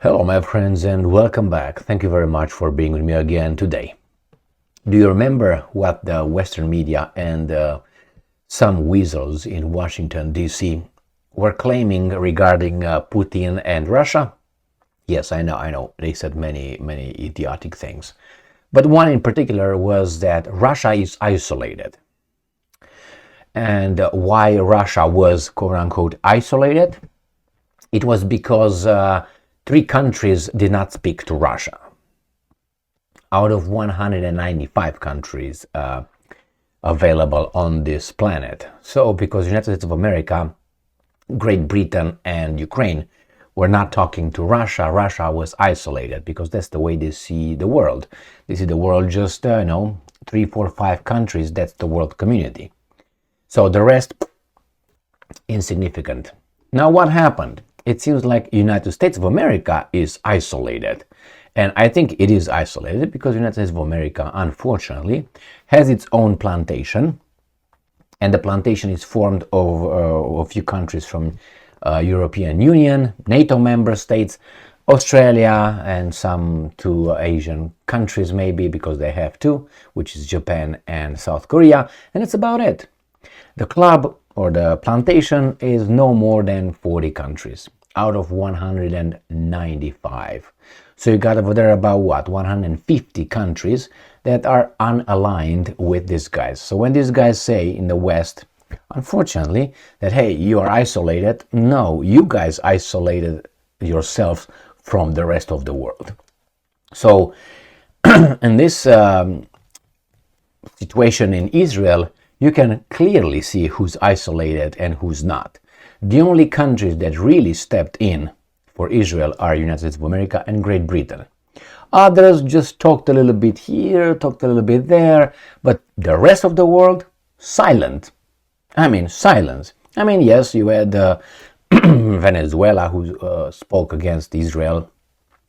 Hello, my friends, and welcome back. Thank you very much for being with me again today. Do you remember what the Western media and some weasels in Washington, D.C. were claiming regarding Putin and Russia? Yes, I know. They said many idiotic things. But one in particular was that Russia is isolated. And why Russia was, quote-unquote, isolated? It was because three countries did not speak to Russia out of 195 countries available on this planet. So because United States of America, Great Britain, and Ukraine were not talking to Russia, Russia was isolated because that's the way they see the world. They see the world just, 3, 4, 5 countries, that's the world community. So the rest, insignificant. Now what happened? It seems like United States of America is isolated. And I think it is isolated because United States of America, unfortunately, has its own plantation. And the plantation is formed of a few countries from European Union, NATO member states, Australia, and some 2 Asian countries maybe, because they have 2, which is Japan and South Korea. And that's about it. The club or the plantation is no more than 40 countries out of 195. So you got over there about 150 countries that are unaligned with these guys. So when these guys say in the West, unfortunately, that hey, you are isolated, no, you guys isolated yourselves from the rest of the world. So in this situation in Israel, you can clearly see who's isolated and who's not. The only countries that really stepped in for Israel are United States of America and Great Britain. Others just talked a little bit here, talked a little bit there, but the rest of the world, silent. Silence. Yes, you had Venezuela who spoke against Israel,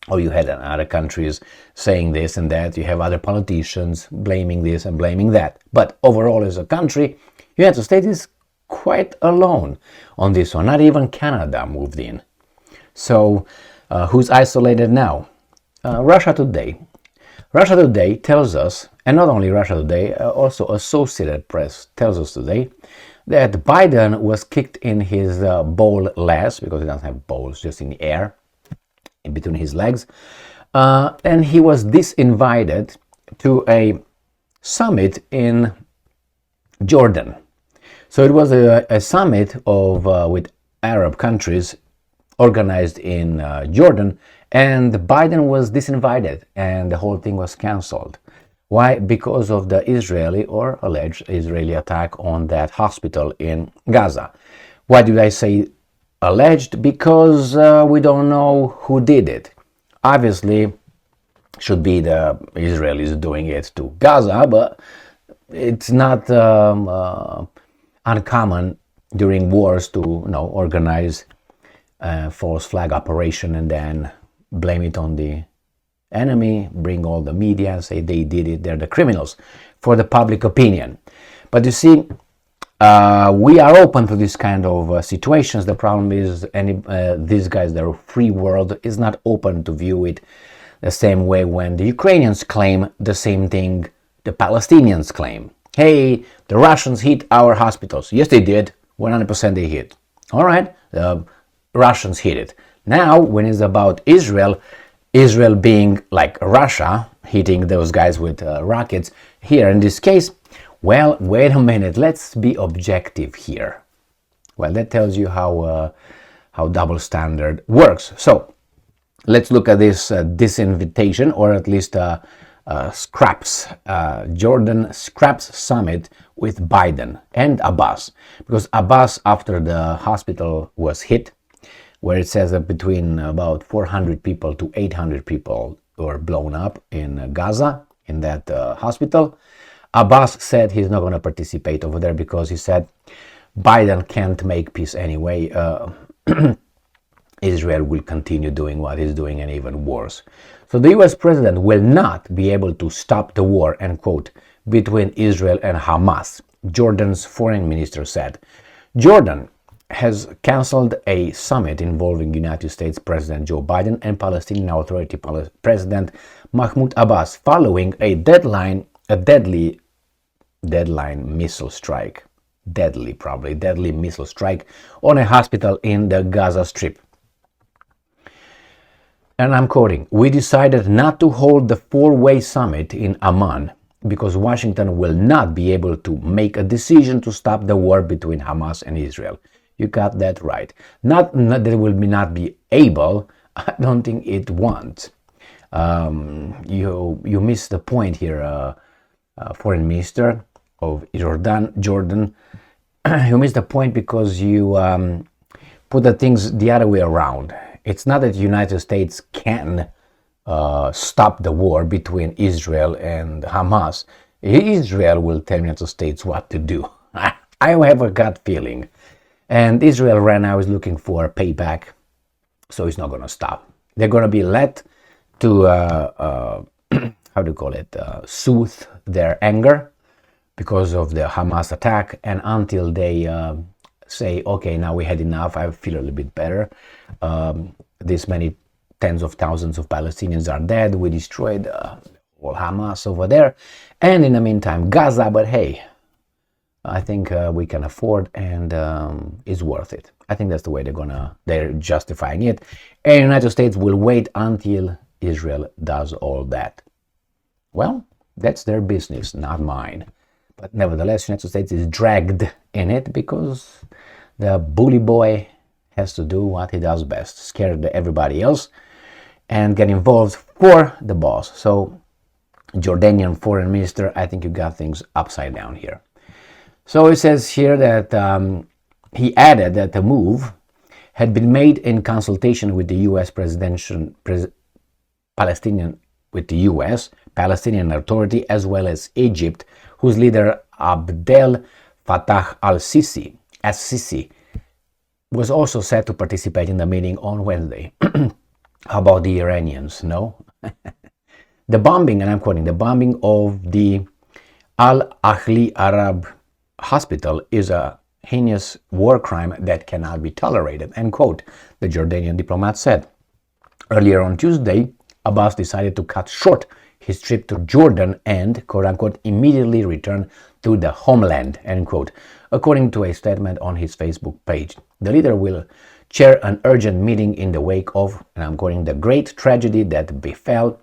or you had other countries saying this and that. You have other politicians blaming this and blaming that. But overall, as a country, United States is quite alone on this one. Not even Canada moved in. So, who's isolated now? Russia Today. Russia Today tells us, and not only Russia Today, also Associated Press tells us today, that Biden was kicked in his ball-less, because he doesn't have balls, just in the air, in between his legs, and he was disinvited to a summit in Jordan. So it was a summit of with Arab countries organized in Jordan, and Biden was disinvited and the whole thing was cancelled. Why? Because of the Israeli or alleged Israeli attack on that hospital in Gaza. Why did I say alleged? Because we don't know who did it. Obviously, should be the Israelis doing it to Gaza, but it's not uncommon during wars to organize false flag operation and then blame it on the enemy, bring all the media and say they did it, they're the criminals for the public opinion. But you see, we are open to this kind of situations. The problem is these guys, the free world, is not open to view it the same way when the Ukrainians claim the same thing the Palestinians claim. Hey, the Russians hit our hospitals. Yes, they did. 100% they hit. All right, the Russians hit it. Now, when it's about Israel being like Russia, hitting those guys with rockets, here in this case, well, wait a minute, let's be objective here. Well, that tells you how double standard works. So, let's look at this disinvitation, or at least Jordan scraps summit with Biden and Abbas. Because Abbas, after the hospital was hit, where it says that between about 400 people to 800 people were blown up in Gaza, in that hospital, Abbas said he's not going to participate over there because he said Biden can't make peace anyway. Israel will continue doing what he's doing and even worse. So the US president will not be able to stop the war, end quote, between Israel and Hamas, Jordan's foreign minister said. Jordan has canceled a summit involving United States President Joe Biden and Palestinian Authority President Mahmoud Abbas following a deadly missile strike. Deadly missile strike on a hospital in the Gaza Strip. And I'm quoting, "We decided not to hold the four-way summit in Amman because Washington will not be able to make a decision to stop the war between Hamas and Israel." You got that right. Not that it will not be able, I don't think it won't. You missed the point here, Foreign Minister of Jordan. You missed the point because you put the things the other way around. It's not that the United States can stop the war between Israel and Hamas. Israel will tell the United States what to do. I have a gut feeling. And Israel right now is looking for payback, so it's not going to stop. They're going to be let to, soothe their anger because of the Hamas attack, and until they say, okay, now we had enough, I feel a little bit better. This many tens of thousands of Palestinians are dead. We destroyed all Hamas over there. And in the meantime, Gaza, but hey, I think we can afford, and it's worth it. I think that's the way they're justifying it. And the United States will wait until Israel does all that. Well, that's their business, not mine. But nevertheless, the United States is dragged in it because the bully boy has to do what he does best, scare everybody else and get involved for the boss. So, Jordanian foreign minister, I think you got things upside down here. So it says here that he added that the move had been made in consultation with the U.S. Palestinian Authority, as well as Egypt, whose leader Abdel Fattah al-Sisi was also set to participate in the meeting on Wednesday. How about the Iranians? No? The bombing, and I'm quoting, the bombing of the Al-Ahli Arab hospital is a heinous war crime that cannot be tolerated, end quote, the Jordanian diplomat said. Earlier on Tuesday, Abbas decided to cut short his trip to Jordan and, quote-unquote, immediately return to the homeland, end quote, according to a statement on his Facebook page. The leader will chair an urgent meeting in the wake of, and I'm quoting, the great tragedy that befell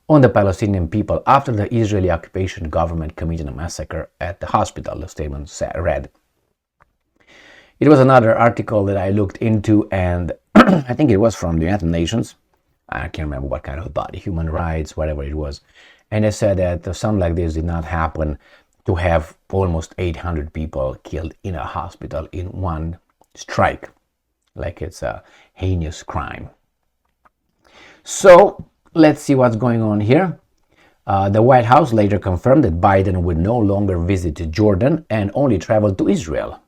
on the Palestinian people after the Israeli occupation government committed a massacre at the hospital, the statement read. It was another article that I looked into, and I think it was from the United Nations. I can't remember what kind of body, human rights, whatever it was. And it said that something like this did not happen to have almost 800 people killed in a hospital in one strike. Like it's a heinous crime. So, let's see what's going on here. The White House later confirmed that Biden would no longer visit Jordan and only travel to Israel.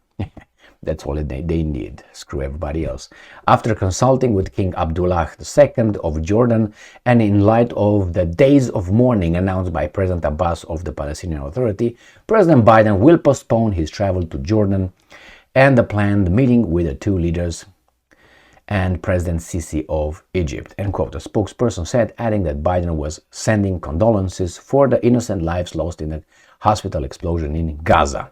That's all they need. Screw everybody else. After consulting with King Abdullah II of Jordan, and in light of the days of mourning announced by President Abbas of the Palestinian Authority, President Biden will postpone his travel to Jordan and the planned meeting with the two leaders and President Sisi of Egypt, end quote. A spokesperson said, adding that Biden was sending condolences for the innocent lives lost in the hospital explosion in Gaza.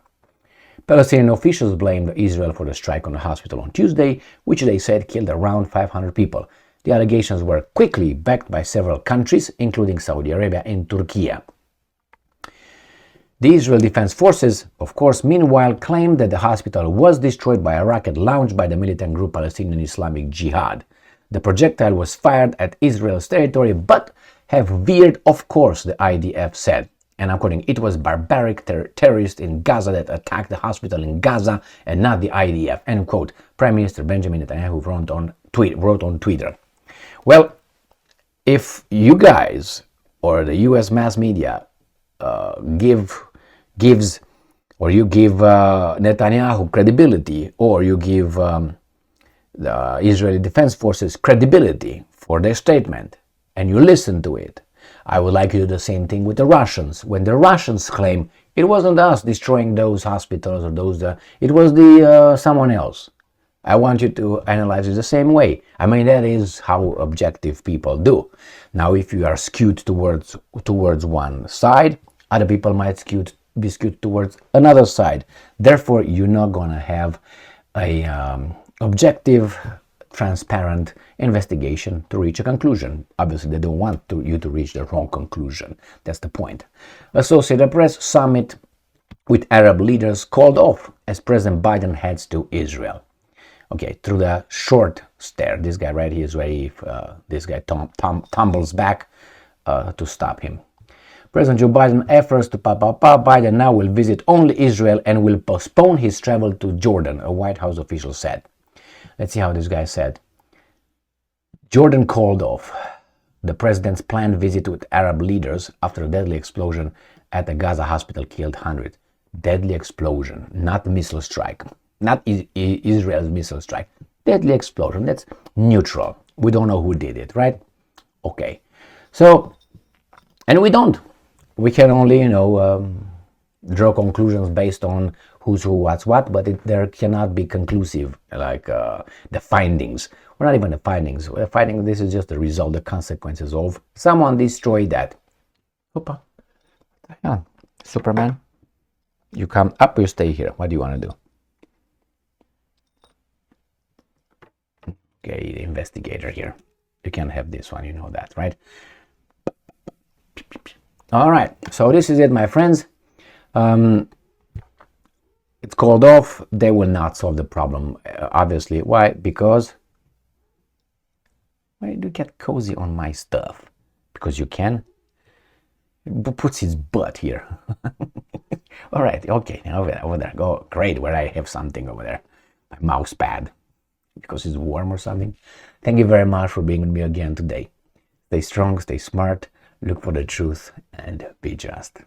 Palestinian officials blamed Israel for the strike on the hospital on Tuesday, which they said killed around 500 people. The allegations were quickly backed by several countries, including Saudi Arabia and Turkey. The Israel Defense Forces, of course, meanwhile claimed that the hospital was destroyed by a rocket launched by the militant group Palestinian Islamic Jihad. The projectile was fired at Israel's territory, but have veered off course, the IDF said. And I'm quoting, it was barbaric terrorists in Gaza that attacked the hospital in Gaza and not the IDF, end quote, Prime Minister Benjamin Netanyahu wrote on Twitter. Well, if you guys or the US mass media give Netanyahu credibility, or you give the Israeli Defense Forces credibility for their statement, and you listen to it, I would like you to do the same thing with the Russians. When the Russians claim it wasn't us destroying those hospitals or it was someone else. I want you to analyze it the same way. I mean, that is how objective people do. Now, if you are skewed towards one side, other people might be skewed towards another side. Therefore, you're not gonna have a objective, transparent investigation to reach a conclusion. Obviously, they don't want you to reach the wrong conclusion. That's the point. Associated Press: summit with Arab leaders called off as President Biden heads to Israel. Okay, through the short stare, this guy right here is ready. This guy tumbles back to stop him. President Joe Biden efforts to Biden now will visit only Israel and will postpone his travel to Jordan, a White House official said. Let's see how this guy said. Jordan called off the president's planned visit with Arab leaders after a deadly explosion at the Gaza hospital killed hundreds. Deadly explosion, not missile strike. Not Israel's missile strike. Deadly explosion. That's neutral. We don't know who did it, right? Okay. So, and we don't. We can only, draw conclusions based on who's who, what's what, but there cannot be conclusive, like the findings. Or not even the findings. The finding, this is just the result, the consequences of someone destroyed that. Opa. Yeah. Superman, you come up, you stay here. What do you want to do? Okay, the investigator here. You can't have this one, you know that, right? All right, so this is it, my friends. It's called off. They will not solve the problem, obviously. Why? Because why do you get cozy on my stuff? Because you can. Puts his butt here. All right, okay, over there. Go, great, where I have something over there. My mouse pad. Because it's warm or something. Thank you very much for being with me again today. Stay strong, stay smart, look for the truth, and be just.